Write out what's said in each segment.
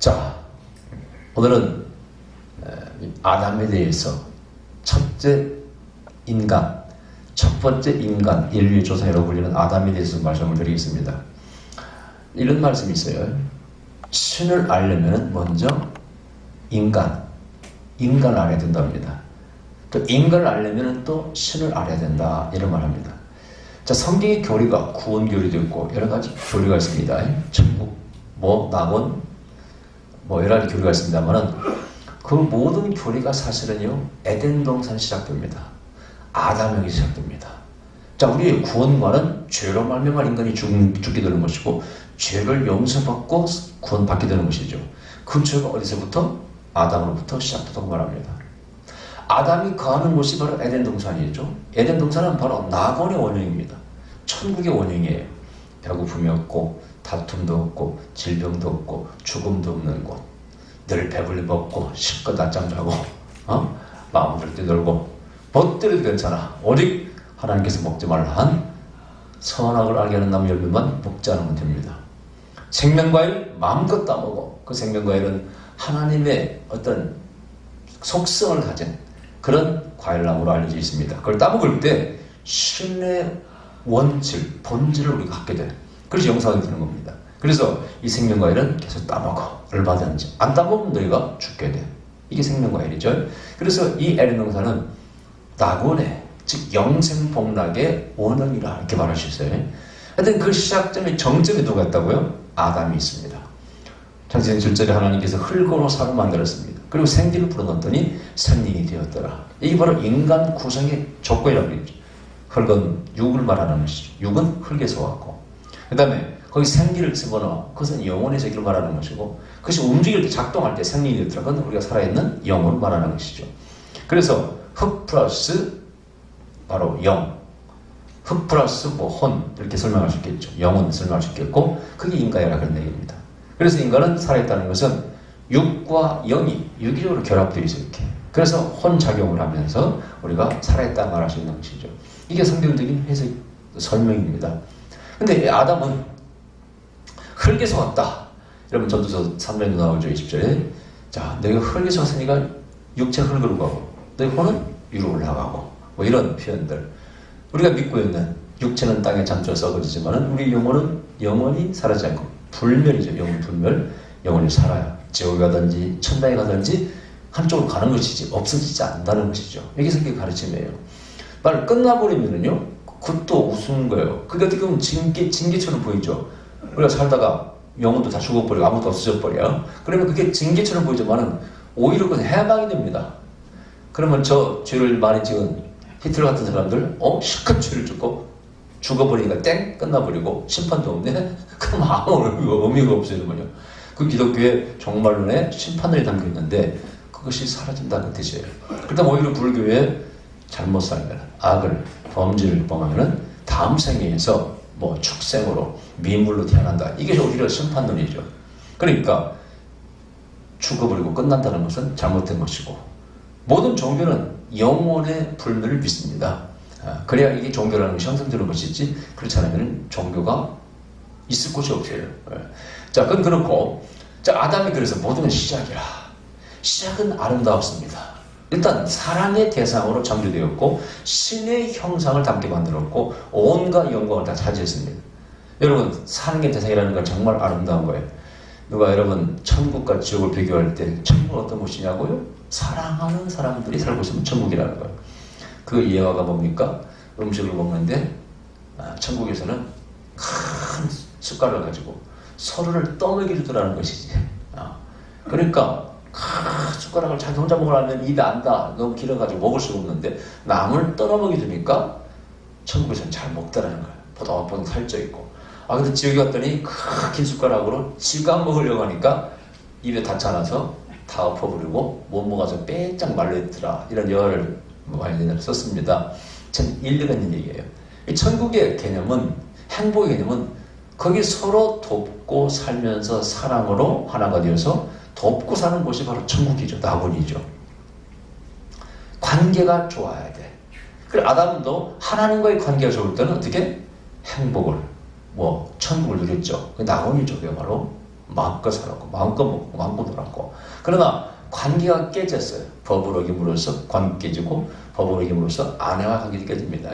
자, 오늘은 아담에 대해서 첫째 인간, 첫 번째 인간, 인류의 조상이라고 불리는 아담에 대해서 말씀을 드리겠습니다. 이런 말씀이 있어요. 신을 알려면 먼저 인간을 알아야 된답니다. 또 인간을 알려면 또 신을 알아야 된다, 이런 말 합니다. 자, 성경의 교리가 구원 교리도 있고 여러 가지 교리가 있습니다. 천국, 낙원, 여러 가지 교리가 있습니다만은 그 모든 교리가 사실은요, 에덴 동산 시작됩니다. 아담에게 시작됩니다. 자, 우리의 구원과는 죄로 말미암아 인간이 죽게 되는 것이고, 죄를 용서받고 구원받게 되는 것이죠. 그 죄가 어디서부터? 아담으로부터 시작되다고 말합니다. 아담이 거하는 곳이 바로 에덴 동산이죠. 에덴 동산은 바로 낙원의 원형입니다. 천국의 원형이에요. 배고픔이 없고, 다툼도 없고, 질병도 없고, 죽음도 없는 곳. 늘 배불리 먹고, 실컷 낮잠 자고, 마음을 뛰놀고, 벗들도 괜찮아. 오직 하나님께서 먹지 말라 한 선악을 알게 하는 나무 열매만 먹지 않으면 됩니다. 생명과일 마음껏 따먹어. 그 생명과일은 하나님의 어떤 속성을 가진 그런 과일나무로 알려져 있습니다. 그걸 따먹을 때 신의 원질, 본질을 우리가 갖게 돼. 그래서 영상이 되는 겁니다. 그래서 이 생명과일은 계속 따먹어. 얼마든지. 안 따먹으면 너희가 죽게 돼. 이게 생명과일이죠. 그래서 이 에덴 동산은 낙원의, 즉 영생복락의 원형이라 이렇게 말할 수 있어요. 하여튼 그 시작점이, 정점이 누가 있다고요? 아담이 있습니다. 창세기 7절에 하나님께서 흙으로 사람을 만들었습니다. 그리고 생기를 불어넣었더니 생명이 되었더라. 이게 바로 인간 구성의 조건이라고 그랬죠. 흙은 육을 말하는 것이죠. 육은 흙에서 왔고, 그 다음에 거기 생기를 집어넣어. 그것은 영혼의 세계를 말하는 것이고, 그것이 움직일 때, 작동할 때 생명이 되더라. 그건 우리가 살아있는 영혼을 말하는 것이죠. 그래서 흙 플러스 바로 영, 흙 플러스 혼, 이렇게 설명할 수 있겠죠. 영혼 설명할 수 있겠고, 그게 인간이라 그런 얘기입니다. 그래서 인간은 살아있다는 것은 육과 영이 유기적으로 결합되어 있어요. 이렇게. 그래서 혼작용을 하면서 우리가 살아있다 말할 수 있는 것이죠. 이게 성경적인 해석, 설명입니다. 근데 아담은 흙에서 왔다. 여러분 전도서 3장에 나오죠. 20절에. 자, 내가 흙에서 왔으니까 육체 흙으로 가고, 내 혼은 위로 올라가고, 이런 표현들. 우리가 믿고 있는 육체는 땅에 잠겨 썩어지지만 우리 영혼은 영원히 사라지지 않고 불멸이죠. 영혼 불멸. 영혼이 살아요. 지옥에 가든지 천당에 가든지 한쪽으로 가는 것이지 없어지지 않는다는 것이죠. 이게 성경의 가르침이에요. 말 끝나버리면은요, 그것도 우스운 거예요. 그게 어떻게 보면 징계처럼 보이죠. 우리가 살다가 영혼도 다 죽어버리고 아무것도 없어져 버려요. 그러면 그게 징계처럼 보이지만은 오히려 그건 해방이 됩니다. 그러면 저 죄를 많이 지은 히틀러 같은 사람들, 실컷 죄를 짓고 죽어버리니까 땡! 끝나버리고 심판도 없네? 그럼 아무 의미가 없어지는군요. 그 기독교에 정말로의 심판론이 담겨 있는데 그것이 사라진다는 뜻이에요. 그다음 오히려 불교에 잘못 살면, 악을, 범죄를 범하면은 다음 생에서 축생으로, 미물로 태어난다. 이게 오히려 심판론이죠. 그러니까 죽어버리고 끝난다는 것은 잘못된 것이고, 모든 종교는 영혼의 불멸을 믿습니다. 그래야 이게 종교라는 것이 형성되는 것이지, 그렇지 않으면 종교가 있을 곳이 없어요. 자, 그건 그렇고, 자, 아담이 그래서 모든 건 시작이라. 시작은 아름다웠습니다. 일단 사랑의 대상으로 창조되었고, 신의 형상을 담게 만들었고, 온갖 영광을 다 차지했습니다. 여러분, 사는 게 대상이라는 건 정말 아름다운 거예요. 누가 여러분 천국과 지옥을 비교할 때 천국은 어떤 곳이냐고요? 사랑하는 사람들이 살고 있으면 천국이라는 거예요. 그 예화가 뭡니까? 음식을 먹는데 천국에서는 큰 숟가락을 가지고 서로를 떠먹여 주더라는 것이지. 그러니까 큰 숟가락을 자기 혼자 먹으려면 입에 안다. 너무 길어가지고 먹을 수가 없는데 남을 떠먹여 주니까 천국에서는 잘 먹더라는 거예요. 보동보동 살쪄있고. 근데 지옥에 갔더니 큰 숟가락으로 지가 먹으려고 하니까 입에 닿지 않아서 다 엎어버리고 못 먹어서 빼짝 말려있더라. 이런 예화를 많이 썼습니다. 참 일리가 있는 얘기예요. 이 천국의 개념은, 행복의 개념은 거기 서로 돕고 살면서 사랑으로 하나가 되어서 돕고 사는 곳이 바로 천국이죠. 낙원이죠. 관계가 좋아야 돼. 그래, 아담도 하나님과의 관계가 좋을 때는 어떻게? 행복을, 천국을 누렸죠. 그 낙원이죠. 그야말로. 마음껏 살았고 마음껏 먹고 마음껏 놀았고. 그러나 관계가 깨졌어요. 법을 어김으로써 관계 깨지고 법을 어김으로써 아내와 관계가 깨집니다.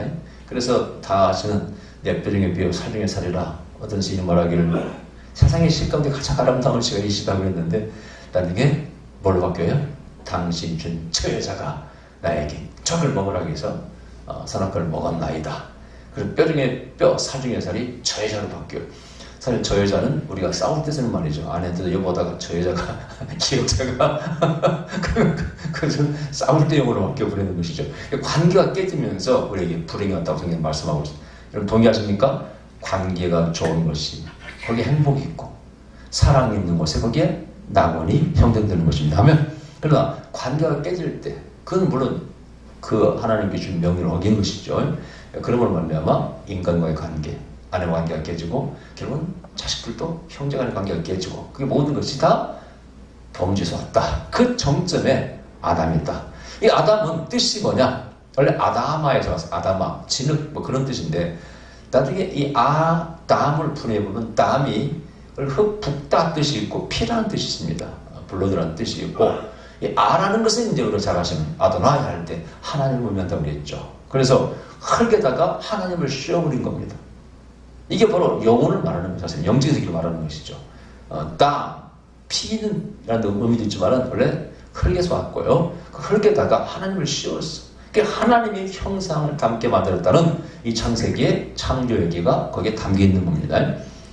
그래서 다 아시는 내 뼈중에 뼈 살중에 살이라 어떤 시인이 말하기를 세상의 시 가운데 가장 아름다운 시가 이 시다고 했는데 나중에 뭘로 바뀌어요? 당신 준 저 여자가 나에게 적을 먹으라고 해서 선악과를 먹었나이다. 그래서 뼈중에 뼈 살중에 살이 저 여자로 바뀌어요. 사실 저 여자는 우리가 싸울 때 쓰는 말이죠. 아내한테도 여보다가 저 여자가 기억자가 그래서 싸울 때 용어로 바뀌어버리는 것이죠. 관계가 깨지면서 우리에게 불행이 왔다고 성경은 말씀하고 있습니다. 여러분 동의하십니까? 관계가 좋은 것이 거기에 행복이 있고 사랑이 있는 곳에 거기에 낙원이 형성되는 것입니다. 하면 그러나 관계가 깨질 때 그건 물론 그 하나님께 준 명령을 어긴 것이죠. 그러므로 말미암아 인간과의 관계, 아내와 관계가 깨지고 결국은 자식들도 형제 간의 관계가 깨지고 그게 모든 것이 다 범죄에서 왔다. 그 정점에 아담이 있다. 이 아담은 뜻이 뭐냐? 원래 아다마에서 왔어요. 아다마, 진흙 뭐 그런 뜻인데 나중에 이 아담을 분해해보면 담이 흙-붓다 뜻이 있고 피라는 뜻이 있습니다. 블러드라는 뜻이 있고 이 아라는 것은 이제 우리가 잘 아시는 아도나이 할 때 하나님을 의미한다고 그랬죠. 그래서 흙에다가 하나님을 씌워버린 겁니다. 이게 바로 영혼을 말하는 것이죠. 사실 영적인 세계를 말하는 것이죠. 땅, 피는 라는 의미도 있지만 원래 흙에서 왔고요. 그 흙에다가 하나님을 씌웠어. 하나님의 형상을 담게 만들었다는 이 창세기의 창조 얘기가 거기에 담겨 있는 겁니다.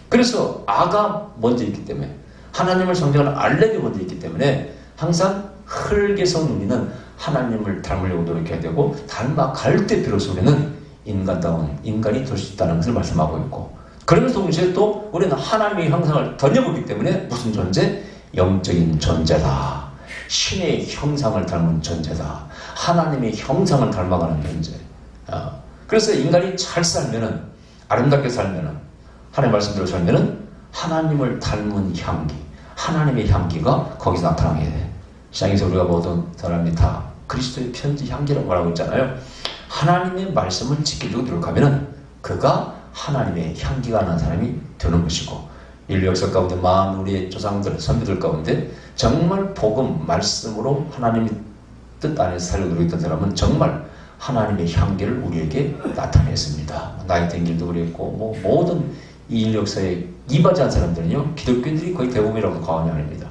그래서 아가 먼저 있기 때문에 하나님을 상징하는 알렉이 먼저 있기 때문에 항상 흙에서 우리는 하나님을 닮으려고 노력해야 되고 닮아갈 때 비로소 우리는 인간다운 인간이 될 수 있다는 것을 말씀하고 있고 그러면서 동시에 또 우리는 하나님의 형상을 던져보기 때문에 무슨 존재? 영적인 존재다. 신의 형상을 닮은 존재다. 하나님의 형상을 닮아가는 존재. 그래서 인간이 잘 살면은 아름답게 살면은 하나님 말씀대로 살면은 하나님을 닮은 향기, 하나님의 향기가 거기서 나타나게 돼. 시장에서 우리가 보던 사람이 다 그리스도의 편지 향기라고 말하고 있잖아요. 하나님의 말씀을 지키려고 노력하면은 그가 하나님의 향기가 나는 사람이 되는 것이고 인류 역사 가운데 많은 우리의 조상들, 선비들 가운데 정말 복음, 말씀으로 하나님의 뜻 안에서 살려고 노력했던 사람은 정말 하나님의 향기를 우리에게 나타냈습니다. 나이팅길도 그랬고 뭐 모든 이 인류 역사에 이바지한 사람들은요 기독교인들이 거의 대부분이라고 과언이 아닙니다.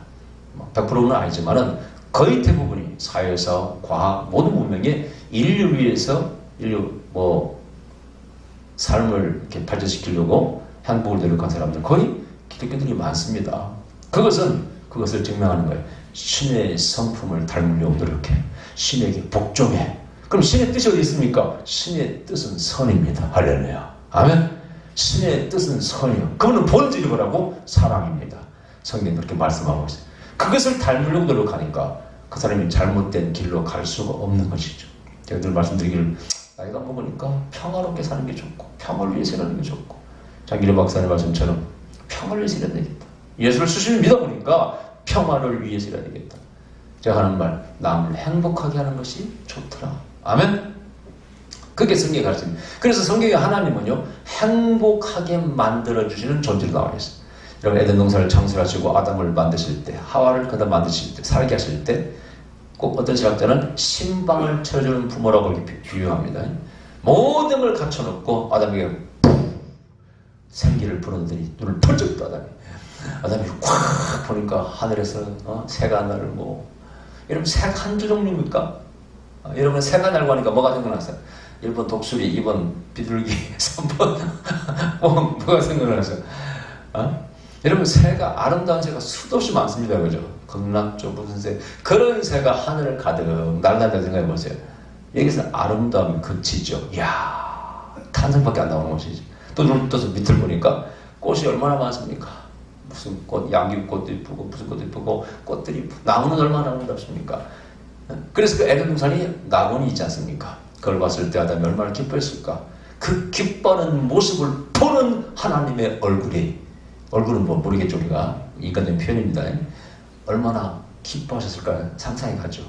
100%는 아니지만은 거의 대부분이 사회사, 과학 모든 문명에 인류를 위해서 인류 삶을 이렇게 발전시키려고 행복을 노력한 사람들 거의 기독교인들이 많습니다. 그것을 증명하는 거예요. 신의 성품을 닮으려고 노력해. 신에게 복종해. 그럼 신의 뜻이 어디 있습니까? 신의 뜻은 선입니다. 할렐루야. 아멘. 신의 뜻은 선이요. 그거는 본질이 뭐라고? 사랑입니다. 성경이 그렇게 말씀하고 있어요. 그것을 닮으려고 노력하니까 그 사람이 잘못된 길로 갈 수가 없는 것이죠. 제가 늘 말씀드리기를 나이가 먹으니까 평화롭게 사는 게 좋고 평화를 위해서 사는 게 좋고 장기려 박사님 말씀처럼 평화를 위해서 일해야 되겠다. 예수를 수시로 믿어보니까 평화를 위해서 일해야 되겠다. 제가 하는 말 남을 행복하게 하는 것이 좋더라. 아멘. 그게 성경이 가르칩니다. 그래서 성경의 하나님은요 행복하게 만들어주시는 존재로 나와 있어요. 여러분 에덴 동산을 창설하시고 아담을 만드실 때 하와를 그다 만드실 때 살게 하실 때 꼭 어떤 신학자는 신방을 쳐주는 부모라고 비유합니다. 모든 걸 갖춰놓고 아담에게 생기를 불어넣더니 눈을 번쩍 떠 아담이 콱 보니까 하늘에서 새가 날고 여러분 새가 한두 종류입니까? 여러분 새가 날고 하니까 뭐가 생각났어요? 1번 독수리, 2번 비둘기, 3번 뭐가 생각나서 여러분 새가 아름다운 새가 수도 없이 많습니다. 그죠? 극락조 무슨 새 그런 새가 하늘을 가득 날아다닌다 생각해보세요. 여기서 아름다움이 그치죠. 이야 탄성밖에 안 나오는 것이지. 또 눈을 떠서 밑을 보니까 꽃이 얼마나 많습니까? 무슨 꽃, 양귀꽃도 이쁘고 무슨 꽃도 이쁘고 꽃들이 이쁘고 나무는 얼마나 아름답습니까? 그래서 그 에덴 동산이 낙원이 있지 않습니까? 그걸 봤을 때 아담이 얼마나 기뻐했을까? 그 기뻐하는 모습을 보는 하나님의 얼굴은 뭐 모르겠죠. 우리가 인간적인 표현입니다. 얼마나 기뻐하셨을까 상상이 가죠.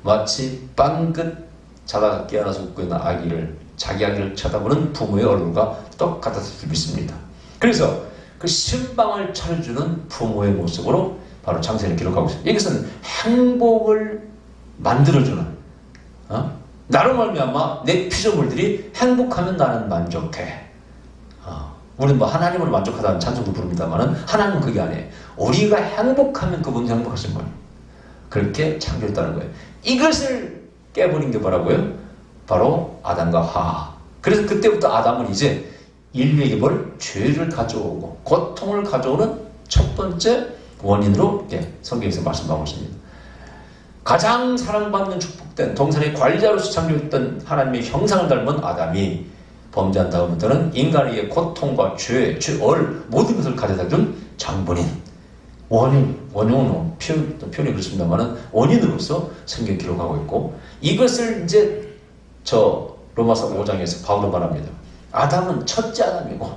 마치 빵긋 자다가 깨어나서 웃고 있는 아기를 자기 아기를 쳐다보는 부모의 얼굴과 똑같았을 줄 믿습니다. 그래서 그 신방을 차려주는 부모의 모습으로 바로 창세기를 기록하고 있습니다. 이것은 행복을 만들어주는, 나로 말미암아 내 피조물들이 행복하면 나는 만족해. 우리는 뭐 하나님으로 만족하다는 찬송도 부릅니다만은 하나님은 그게 아니에요. 우리가 행복하면 그분도 행복하신 거예요. 그렇게 창조했다는 거예요. 이것을 깨버린 게 뭐라고요? 바로 아담과 하와. 그래서 그때부터 아담은 이제 인류에게 뭘? 죄를 가져오고 고통을 가져오는 첫 번째 원인으로 성경에서 말씀하고 있습니다. 가장 사랑받는 축복된 동산의 관리자로서 창조했던 하나님의 형상을 닮은 아담이 범죄한 다음부터는 인간에게 고통과 죄, 죄을 모든 것을 가져다준 장본인, 원흉은 표현이 그렇습니다만은 원인으로서 성경 기록하고 있고, 이것을 이제 로마서 5장에서 바울은 말합니다. 아담은 첫째 아담이고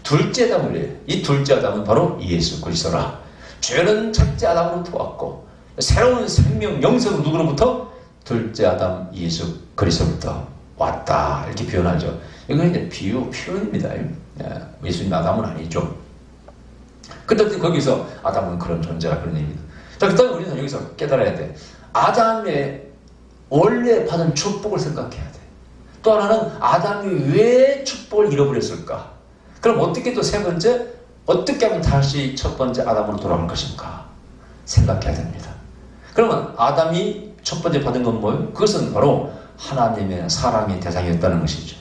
둘째 아담을 해요. 이 둘째 아담은 바로 예수 그리스도라. 죄는 첫째 아담으로부터 왔고 새로운 생명, 영생은 누구로부터? 둘째 아담 예수 그리스도부터 왔다. 이렇게 표현하죠. 이건 이제 표현입니다. 예수님 아담은 아니죠. 근데 거기서 아담은 그런 존재라 그런 얘기입니다. 자, 그다음에 우리는 여기서 깨달아야 돼. 아담의 원래 받은 축복을 생각해야 돼. 또 하나는 아담이 왜 축복을 잃어버렸을까? 그럼 어떻게 또 세 번째, 어떻게 하면 다시 첫 번째 아담으로 돌아갈 것인가? 생각해야 됩니다. 그러면 아담이 첫 번째 받은 건 뭐예요? 그것은 바로 하나님의 사랑의 대상이었다는 것이죠.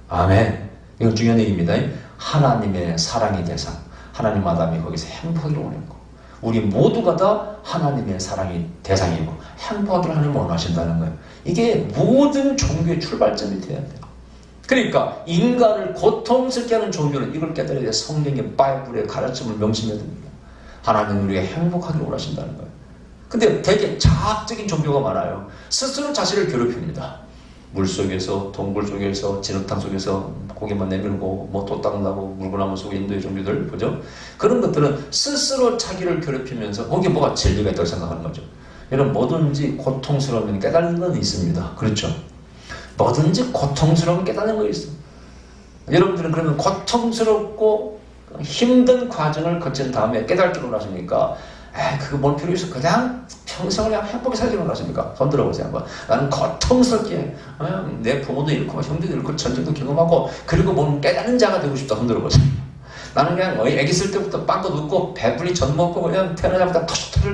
아멘. 이건 중요한 얘기입니다. 하나님의 사랑의 대상. 하나님 아담이 거기서 행복하기를 원했고, 우리 모두가 다 하나님의 사랑의 대상이고 행복하기를 하나님 원하신다는 거예요. 이게 모든 종교의 출발점이 돼야 돼요. 그러니까 인간을 고통스럽게 하는 종교는 이걸 깨달아야 돼요. 성경의 바이블의 가르침을 명심해야 됩니다. 하나님은 우리가 행복하기를 원하신다는 거예요. 근데 되게 자학적인 종교가 많아요. 스스로 자신을 괴롭힙니다. 물속에서, 동굴 속에서, 진흙탕 속에서 고개만 내밀고 또 닦는다고 물구나무 속에 인도의 종교들, 그죠? 그런 것들은 스스로 자기를 괴롭히면서 거기에 뭐가 진리가 있다고 생각하는 거죠. 여러분, 뭐든지 고통스러우면 깨달는 건 있습니다. 그렇죠? 뭐든지 고통스러우면 깨닫는 거 있어. 여러분들은 그러면 고통스럽고 힘든 과정을 거친 다음에 깨닫기로 원하십니까? 그거 뭔 필요 있어? 그냥 평생을 그냥 행복히 살기로 원하십니까? 손 들어보세요 한번. 나는 고통스럽게 내 부모도 잃고 형도 잃고 전쟁도 경험하고 그리고 뭔 깨닫는 자가 되고 싶다. 손 들어보세요. 나는 그냥 애기 있을 때부터 빵도 눕고 배불리 젖 먹고 그냥 태어나자마자 터시터시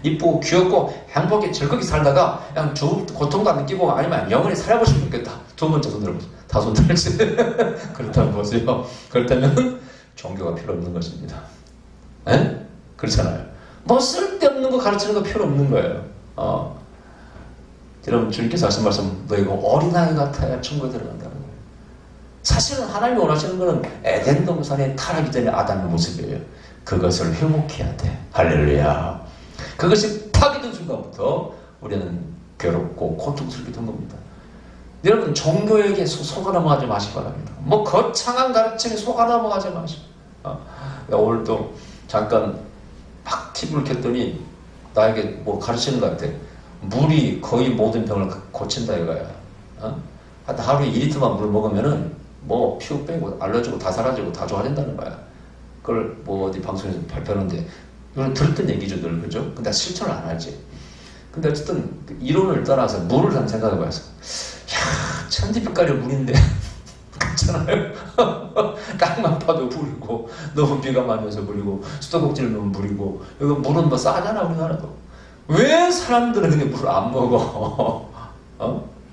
이쁘고 귀엽고 행복하게 즐겁게 살다가 그냥 고통도 안 느끼고 아니면 영원히 살아보시면 좋겠다. 두 번째 손 들어보세요. 다 손 들어보세요. 그렇다면 보세요. 그렇다면 종교가 필요 없는 것입니다. 그렇잖아요. 뭐 쓸데없는 거 가르치는 거 필요 없는 거예요. 여러분, 주님께서 하신 말씀, 너희가 어린아이 같아야 천국에 들어간다는 거예요. 사실은 하나님이 원하시는 것은 에덴 동산에 타락하기 전에 아담의 모습이에요. 그것을 회복해야 돼. 할렐루야. 그것이 파괴된 순간부터 우리는 괴롭고 고통스럽게 된 겁니다. 여러분, 종교에게 속아 넘어가지 마시기 바랍니다. 뭐 거창한 가르침에 속아 넘어가지 마시고. 오늘도 잠깐 막 TV를 켰더니 나에게 뭐 가르치는 것 같아. 물이 거의 모든 병을 고친다 이거야. 하루에 2리터만 물 먹으면은 뭐 피부 빼고 알러지고 다 사라지고 다 좋아진다는 거야. 그걸 뭐 어디 방송에서 발표하는데 이건 들었던 얘기죠, 늘. 그죠? 근데 실천을 안 하지. 근데 어쨌든 이론을 따라서 물을 한 생각해 봐서, 야, 천지빛깔의 물인데 그렇잖아요. 땅만 파도 물이고 너무 비가 많이 와서 물이고 수도꼭지를 넣으면 물이고, 이거 물은 뭐 싸잖아 우리나라도. 왜 사람들은 근데 물을 안 먹어?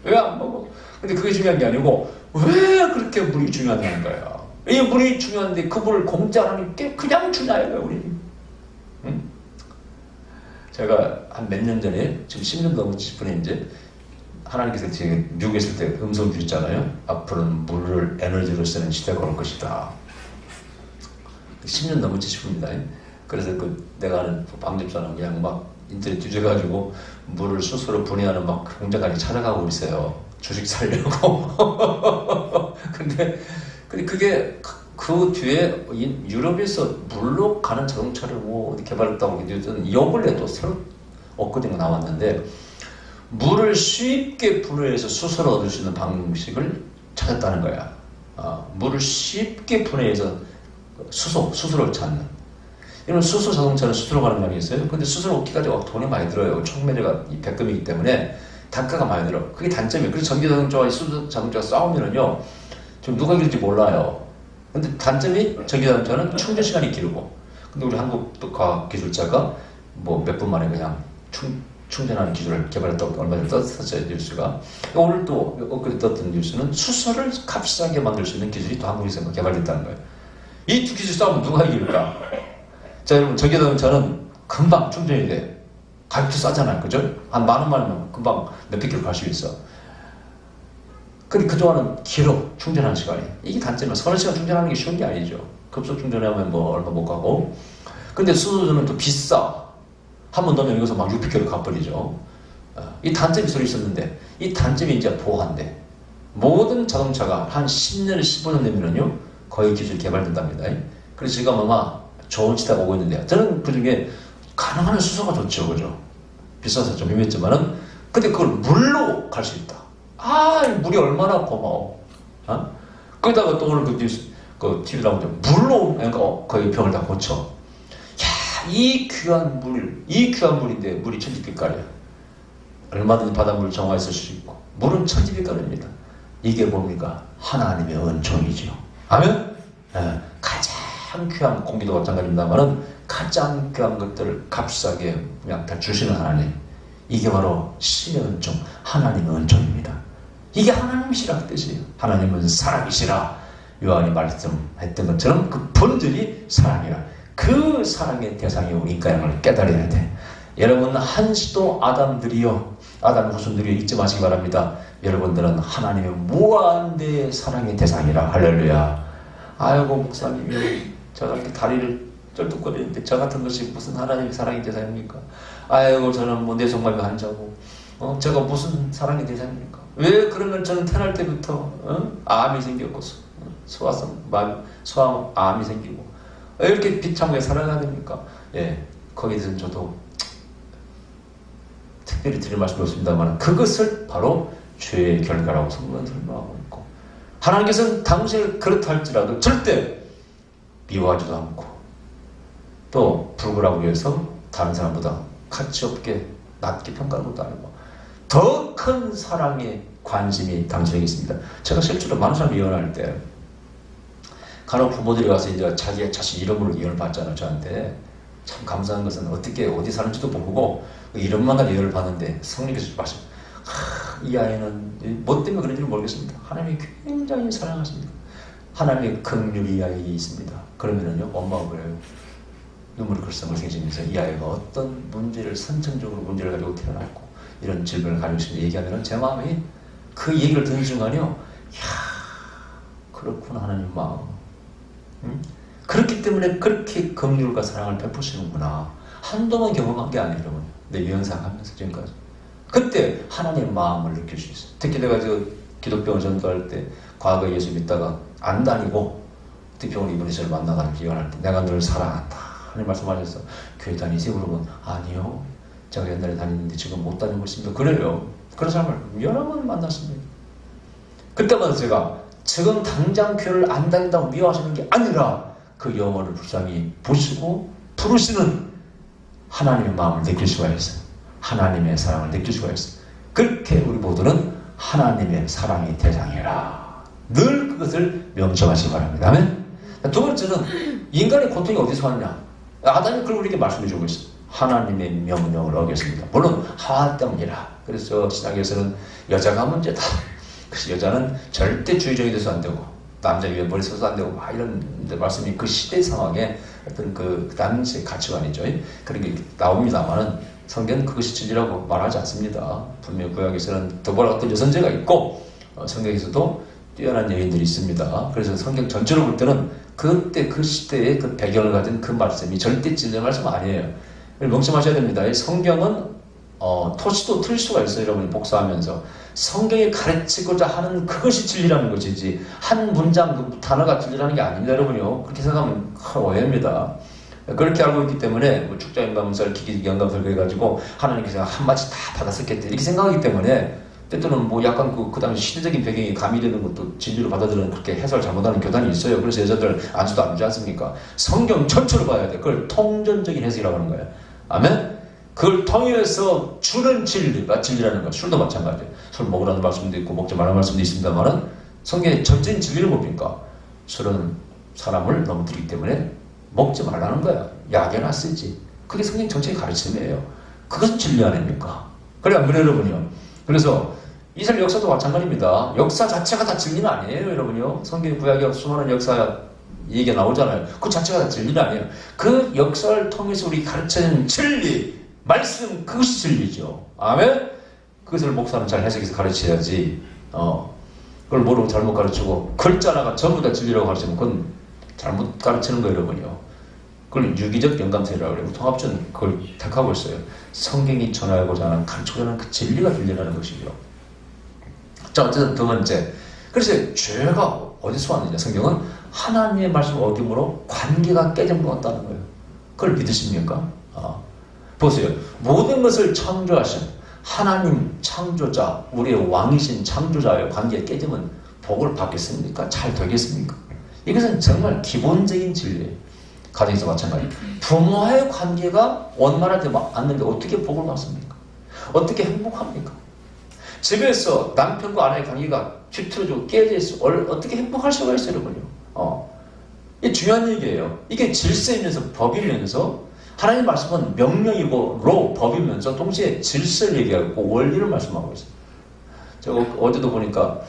왜 안 먹어? 근데 그게 중요한 게 아니고 왜 그렇게 물이 중요하다는 거야. 이 물이 중요한데 그 물을 공짜로 그냥 주나요 우리? 응? 제가 한 몇 년 전에, 지금 10년 넘었지 분에 이제 하나님께서 제가 미국에 있을 때 음성 주셨잖아요. 앞으로는 물을 에너지로 쓰는 시대가 올 것이다. 10년 넘었지 싶습니다. 그래서 내가 아는 방집사는 그냥 막 인터넷 뒤져가지고 물을 스스로 분해하는 막 공장까지 찾아가고 있어요. 주식 살려고. 근데 그게 그 뒤에 유럽에서 물로 가는 자동차를 뭐 어디 개발했다고 요 근래 또 새로 업그레이드가 나왔는데, 물을 쉽게 분해해서 수소를 얻을 수 있는 방식을 찾았다는 거야. 물을 쉽게 분해해서 수소를 찾는. 이런 수소 자동차는 수소로 가는 면이 있어요. 근데 수소를 얻기 가지고 돈이 많이 들어요. 총매제가 백금이기 때문에 단가가 많이 들어. 그게 단점이에요. 그래서 전기 자동차와 수소 자동차가 싸우면은요, 좀 누가 이길지 몰라요. 근데 단점이 전기 자동차는 충전 시간이 길고, 근데 우리 한국 과학 기술자가 뭐 몇 분 만에 그냥 충전하는 기술을 개발했다고 얼마 전에 떴었어요, 뉴스가. 오늘 또 엊그제 떴던 뉴스는 수소를 값싸게 만들 수 있는 기술이 또 한국에서 개발됐다는 거예요. 이 두 기술 싸우면 누가 이길까? 자, 여러분, 전기 자동차는 금방 충전이 돼. 가격도 싸잖아요, 그죠? 한 10,000원만 금방 몇백 킬로 갈 수 있어. 근데 그동안은 길어, 충전하는 시간이. 이게 단점이야. 서너 시간 충전하는 게 쉬운 게 아니죠. 급속 충전하면 뭐 얼마 못 가고. 근데 수소는 또 비싸. 한 번 넣으면 여기서 막 600km 가버리죠. 이 단점이 서로 있었는데, 이 단점이 이제 보완돼. 모든 자동차가 한 10년, 15년 되면은요, 거의 기술이 개발된답니다. 그래서 지금 아마 좋은 시대가 오고 있는데요. 저는 그 중에 가능한 수소가 좋죠, 그죠? 비싸서 좀 힘들지만은, 근데 그걸 물로 갈 수 있다. 물이 얼마나 고마워. 거기다가 또 오늘 그 TV 나오는데, 물로, 그러니까 거의 병을 다 고쳐. 이 귀한 물인데 물이 천지빛깔이야. 얼마든지 바닷물을 정화해 쓸 수 있고 물은 천지빛깔입니다. 이게 뭡니까? 하나님의 은총이죠. 아멘? 가장 귀한 공기도 마찬가지입니다만은 가장 귀한 것들을 값싸게 그냥 다 주시는 하나님. 이게 바로 신의 은총, 하나님의 은총입니다. 이게 하나님이시라 그 뜻이에요. 하나님은 사랑이시라. 요한이 말씀했던 것처럼 그 본질이 사랑이라. 그 사랑의 대상이 우리 인간을 깨달아야 돼. 여러분, 한시도 아담의 후손들이여 잊지 마시기 바랍니다. 여러분들은 하나님의 무한대의 사랑의 대상이라. 할렐루야. 아이고 목사님이 제가 이렇게 다리를 쩔뚝거리는데 저 같은 것이 무슨 하나님의 사랑의 대상입니까? 아이고 저는 뭐 내 속마음이 한자고 제가 무슨 사랑의 대상입니까? 왜 그러면 저는 태어날 때부터 암이 생겼고 소아암이 생기고 왜 이렇게 비참하게 살아가야 됩니까? 예, 거기에 대해서는 저도 특별히 드릴 말씀이 없습니다만 그것을 바로 죄의 결과라고 성경은 설명하고 있고 하나님께서는 당신을 그렇다 할지라도 절대 미워하지도 않고 또 불굴하고 위해서 다른 사람보다 가치 없게 낮게 평가하는 것도 아니고 더 큰 사랑의 관심이 당신에게 있습니다. 제가 실제로 많은 사람이 이혼할 때 간혹 부모들이 와서 이제 자기 자신 이름으로 이혼을 받잖아요. 저한테 참 감사한 것은 어떻게 어디 사는지도 모르고 이름만 가지고 이혼을 받는데 성령께서 말씀, 이 아이는 뭐 때문에 그런지는 모르겠습니다. 하나님이 굉장히 사랑하십니다. 하나님의 긍휼이 이 아이에 있습니다. 그러면은요 엄마가 그래요. 눈물이 글썽글썽해지면서 이 아이가 어떤 문제를 선천적으로 문제를 가지고 태어났고 이런 질병을 가지고 있습니다. 얘기하면은 제 마음이 그 얘기를 듣는 순간요, 그렇구나 하나님 마음. 그렇기 때문에 그렇게 긍휼과 사랑을 베푸시는구나. 한동안 경험한 게 아니에요, 여러분. 내 명상하면서 지금까지. 그때 하나님의 마음을 느낄 수 있어요. 특히 내가 기독병을 전도할 때 과거에 예수 믿다가 안 다니고 특별히 이분이 저를 만나가지고 이혼할 때 내가 널 사랑한다. 하나님 말씀하셨어. 교회 다니세요? 그러면 아니요. 제가 옛날에 다녔는데 지금 못 다니고 있습니다. 그래요. 그런 사람을 여러 번 만났습니다. 그때마다 제가 지금 당장 교회를 안 다닌다고 미워하시는 게 아니라 그 영혼을 불쌍히 보시고 부르시는 하나님의 마음을 느낄 수가 있어요. 하나님의 사랑을 느낄 수가 있어요. 그렇게 우리 모두는 하나님의 사랑의 대상이라. 늘 그것을 명심하시기 바랍니다. 아멘? 두 번째는 인간의 고통이 어디서 왔냐? 아담이 그걸 우리에게 말씀해 주고 있어요. 하나님의 명령을 어겼습니다. 물론 하와 때문이라. 그래서 신약에서는 여자가 문제다. 그래서 여자는 절대 주의적이 돼서 안 되고 남자 위에 머리 써서 안 되고 막 이런 말씀이 그 시대 상황에 어떤 그 당시의 가치관이죠. 그런 게 나옵니다만은 성경은 그것이 진리라고 말하지 않습니다. 분명 구약에서는 더불어 어떤 여선제가 있고 성경에서도 뛰어난 여인들이 있습니다. 그래서 성경 전체로 볼 때는 그때 그 시대의 그 배경을 가진 그 말씀이 절대 진리의 말씀 아니에요. 명심하셔야 됩니다. 성경은 토시도 틀 수가 있어요. 여러분이 복사하면서 성경이 가르치고자 하는 그것이 진리라는 것이지 한 문장 그 단어가 진리라는 게 아닙니다. 여러분요. 그렇게 생각하면 큰 오해입니다. 그렇게 알고 있기 때문에 뭐 축자연감설, 기기연감설 그래가지고 하나님께서 한마디 다 받았었겠다 이렇게 생각하기 때문에 때때로는 뭐 약간 그 당시 시대적인 배경이 가미되는 것도 진리로 받아들이는 그렇게 해설 잘못하는 교단이 있어요. 그래서 여자들 안주도 안 주지 않습니까? 성경 전체로 봐야 돼. 그걸 통전적인 해석이라고 하는 거예요. 아멘? 그걸 통해서 주는 진리가 진리라는 거예요. 술도 마찬가지예요. 술 먹으라는 말씀도 있고 먹지 말라는 말씀도 있습니다만은 성경의 전체인 진리를 뭡니까? 술은 사람을 넘어뜨리기 때문에 먹지 말라는 거야. 약에나 쓰지. 그게 성경 전체의 가르침이에요. 그것은 진리 아닙니까? 그래 안 그래요, 여러분요? 그래서 이스라엘 역사도 마찬가지입니다. 역사 자체가 다 진리는 아니에요, 여러분요. 성경 구약에 수많은 역사 얘기가 나오잖아요. 그 자체가 다 진리는 아니에요. 그 역사를 통해서 우리 가르치는 진리, 말씀, 그것이 진리죠. 아멘? 그것을 목사는 잘 해석해서 가르쳐야지. 그걸 모르고 잘못 가르치고 글자 하나가 전부 다 진리라고 가르치면 그건 잘못 가르치는 거예요, 여러분요. 그걸 유기적 연감성이라고 그래요. 통합주는 그걸 택하고 있어요. 성경이 전하고자 하는 가르치고자 하는 그 진리가 진리라는 것이죠. 자, 어쨌든 두 번째. 그래서 죄가 어디서 왔느냐? 성경은 하나님의 말씀을 어김으로 관계가 깨진 것 같다는 거예요. 그걸 믿으십니까? 보세요. 모든 것을 창조하신 하나님 창조자, 우리의 왕이신 창조자의 관계가 깨지면 복을 받겠습니까? 잘 되겠습니까? 이것은 정말 기본적인 진리예요. 가정에서 마찬가지. 부모와의 관계가 원만하지 않는데 어떻게 복을 받습니까? 어떻게 행복합니까? 집에서 남편과 아내의 관계가 뒤틀어지고 깨져 있어 어떻게 행복할 수가 있어요, 여러분요? 이게 중요한 얘기예요. 이게 질서이면서 법이면서 하나님 말씀은 명령이고 법이면서 동시에 질서를 얘기하고 원리를 말씀하고 있어요. 제가 어제도 보니까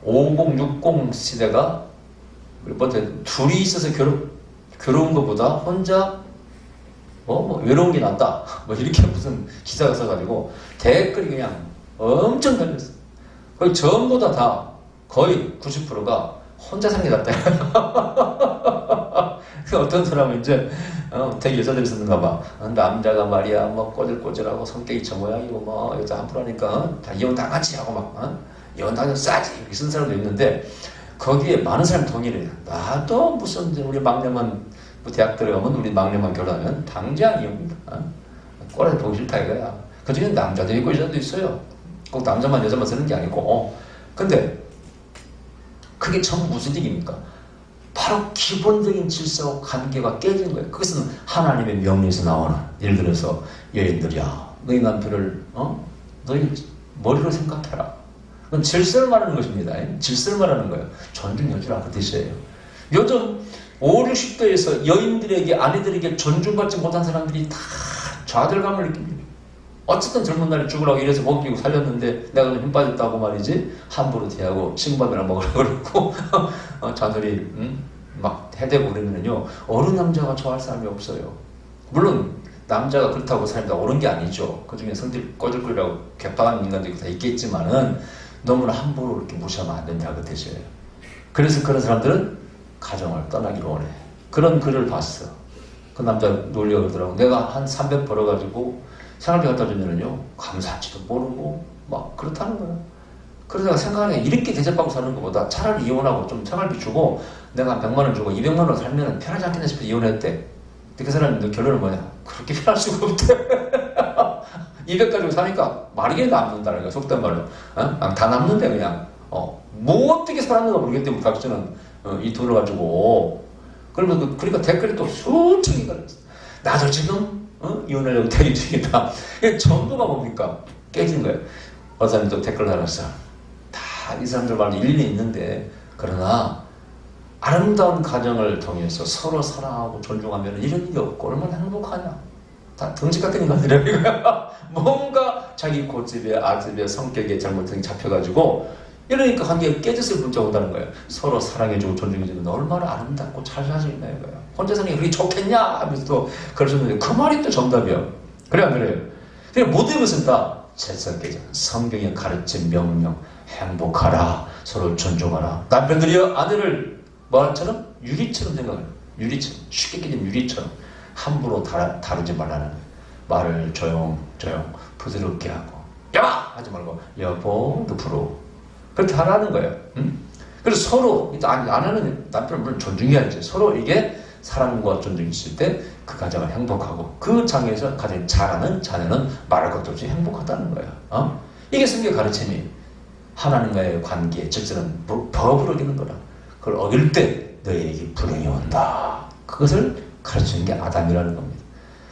5060 시대가 둘이 있어서 괴로운 것보다 혼자 외로운 게 낫다. 이렇게 무슨 기사가 써가지고 댓글이 그냥 엄청 달렸어요. 거의 전부 다 거의 90%가 혼자 사는 게 낫다. 어떤 사람은 이제 되게 여자들이 썼는가 봐. 남자가 말이야 꼬질꼬질하고 성격이 저 모양이고 여자 함부로 하니까 다 이혼 당하지 하고 이혼 당하면 싸지 이렇게 쓴 사람도 있는데 거기에 많은 사람이 동의를 해요. 나도 무슨 우리 막내만 대학 들어가면 우리 막내만 결혼하면 당장 이혼입니다. 꼴에 보기 싫다 이거야. 그 중에 남자도 있고 여자도 있어요. 꼭 남자만 여자만 쓰는 게 아니고 근데 그게 전부 무슨 얘기입니까? 바로 기본적인 질서와 관계가 깨진 거예요. 그것은 하나님의 명령에서 나오는. 예를 들어서 여인들이야 너희 남편을 너희 머리로 생각해라. 그건 질서를 말하는 것입니다. 질서를 말하는 거예요. 존중해주라 그 뜻이에요. 요즘 5, 60대에서 여인들에게 아내들에게 존중받지 못한 사람들이 다 좌절감을 느낍니다. 어쨌든 젊은 날에 죽으라고 이래서 먹이고 살렸는데 내가 좀 힘 빠졌다고 말이지 함부로 대하고 싱밥이나 먹으라고 그러고 자들이 막 해대고 그러면은요 어른 남자가 좋아할 사람이 없어요. 물론 남자가 그렇다고 사람이 다 옳은 게 아니죠. 그 중에 성질 꺼질거리라고 개파한 인간들이 다 있겠지만은 너무나 함부로 이렇게 무시하면 안 된다 그 뜻이에요. 그래서 그런 사람들은 가정을 떠나기를 원해. 그런 글을 봤어. 그 남자 놀려 그러더라고. 내가 한 300 벌어가지고 생활비 갖다 주면은요 감사할지도 모르고 막 그렇다는 거예요. 그래서 내가 생각하기에 이렇게 대접받고 사는 것보다 차라리 이혼하고 좀 생활비 주고 내가 한 100만 원 주고 200만 원 살면 편하지 않겠나 싶어서 이혼했대. 근데 그 사람이 결론은 뭐냐? 그렇게 편할 수가 없대. 200 가지고 사니까 마르게 남는다는 거야. 속된 말로. 다 남는데 그냥. 뭐 어떻게 살았는가 모르겠대. 각자는 이 돈을 가지고. 그러니까 댓글이 또 수천이 걸렸어. 나도 지금 이혼하려고 대기 중이다. 전부가 뭡니까? 깨진 거예요. 어느 사람이 또 댓글 달았어. 다 이 사람들 말도 일리 있는데 그러나 아름다운 가정을 통해서 서로 사랑하고 존중하면 이런 일이 없고 얼마나 행복하냐. 다 덩치 같은 인간들이야. 뭔가 자기 고집에 아집에 성격에 잘못된 잡혀가지고 이러니까 관계가 깨졌을 문자 온다는 거예요. 서로 사랑해주고 존중해주면 얼마나 아름답고 잘 살 수 있나 이거야. 혼자 사는 게 그렇게 좋겠냐 하면서 또 그러셨는데 그 말이 또 정답이야. 그래 안 그래요? 그냥 모든 것은 다 질서 깨져. 성경의 가르침 명령 행복하라 서로 존중하라. 남편들이요 아내를 뭐처럼 유리처럼 생각해요. 유리처럼 쉽게 깨진 유리처럼 함부로 다루지 말라는 말을 조용 부드럽게 하고 야 하지 말고 여보 늪으로 그렇게 하라는 거예요. 그래서 서로 아내는 남편을 물론 존중해야지. 서로 이게 사랑과 존중이 있을 때 그 가정은 행복하고 그 장에서 가장 잘하는 자녀는 말할 것도 없이 행복하다는 거예요. 이게 성경 가르침이 하나님과의 관계, 질서는 법을 어기는 거라. 그걸 어길 때 너희에게 불행이 온다. 그것을 가르치는 게 아담이라는 겁니다.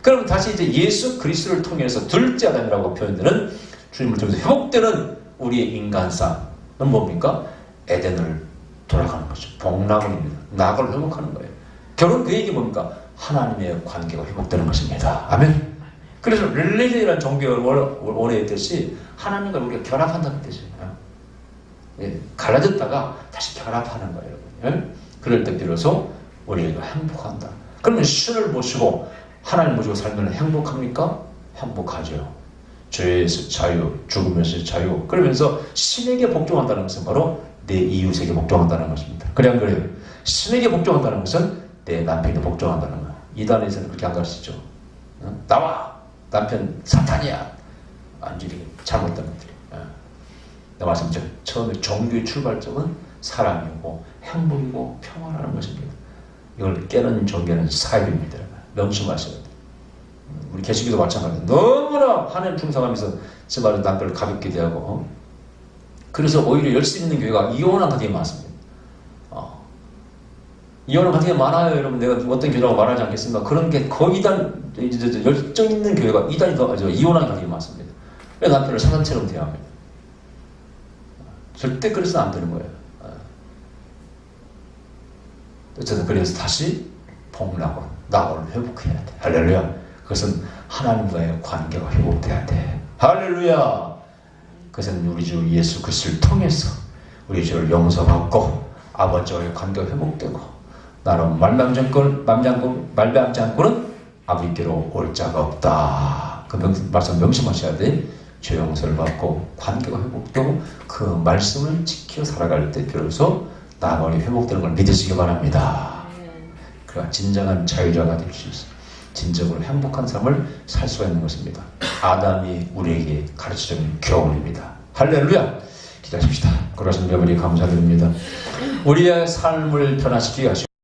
그럼 다시 이제 예수 그리스도를 통해서 둘째 아담이라고 표현되는 주님을 통해서 회복되는 우리의 인간상은 뭡니까? 에덴을 돌아가는 거죠. 복락원입니다. 낙을 회복하는 거예요. 결국 그 얘기 뭡니까? 하나님의 관계가 회복되는 것입니다. 아멘. 그래서 릴리지라는 종교를 오래 했듯이 하나님과 우리가 결합한다는 뜻이에요. 예, 갈라졌다가 다시 결합하는 거예요. 예? 그럴 때 비로소 우리가 행복한다. 그러면 신을 모시고 하나님 모시고 살면 행복합니까? 행복하죠. 죄에서 자유, 죽으면서 자유. 그러면서 신에게 복종한다는 것은 바로 내 이웃에게 복종한다는 것입니다. 그래 안 그래요? 신에게 복종한다는 것은 내 남편에게 복종한다는 거예요. 이단에서는 그렇게 안 가르치죠. 나와! 남편 사탄이야! 완전히 잘못된 것들이에요. 내 말씀드렸죠. 처음에 종교의 출발점은 사랑이고 행복이고 평화라는 것입니다. 이걸 깨는 종교는 사입입니다. 명심하셔야 돼요. 우리 개신교도 마찬가지예요. 너무나 하나님 충성하면서 정말 남편을 가볍게 대하고 그래서 오히려 열심 있는 교회가 이혼한 가정이 많습니다. 이혼한 가정이 많아요. 여러분 내가 어떤 교회라고 말하지 않겠습니까? 그런 게 거의 열정 있는 교회가 이혼한 가정이 많습니다. 남편을 사단처럼 대합니다. 절대 그래서는 안 되는 거예요. 어쨌든 그래서 다시 복락으로 낙을 회복해야 돼. 할렐루야. 그것은 하나님과의 관계가 회복돼야 돼. 할렐루야. 그것은 우리 주 예수 그리스도를 통해서 우리 주를 용서받고 아버지와의 관계가 회복되고 나는 말미암지 않고는 아버지께로 올 자가 없다. 그 말씀 명심하셔야 돼. 죄 용서를 받고 관계가 회복되고 그 말씀을 지켜 살아갈 때 비로소 나만이 회복되는 걸 믿으시기 바랍니다. 그러니까 진정한 자유자가 될 수 있어요. 진정으로 행복한 삶을 살 수가 있는 것입니다. 아담이 우리에게 가르쳐주는 교훈입니다. 할렐루야. 기도하십시다. 그러신 여러분이 감사드립니다. 우리의 삶을 변화시키게 하시고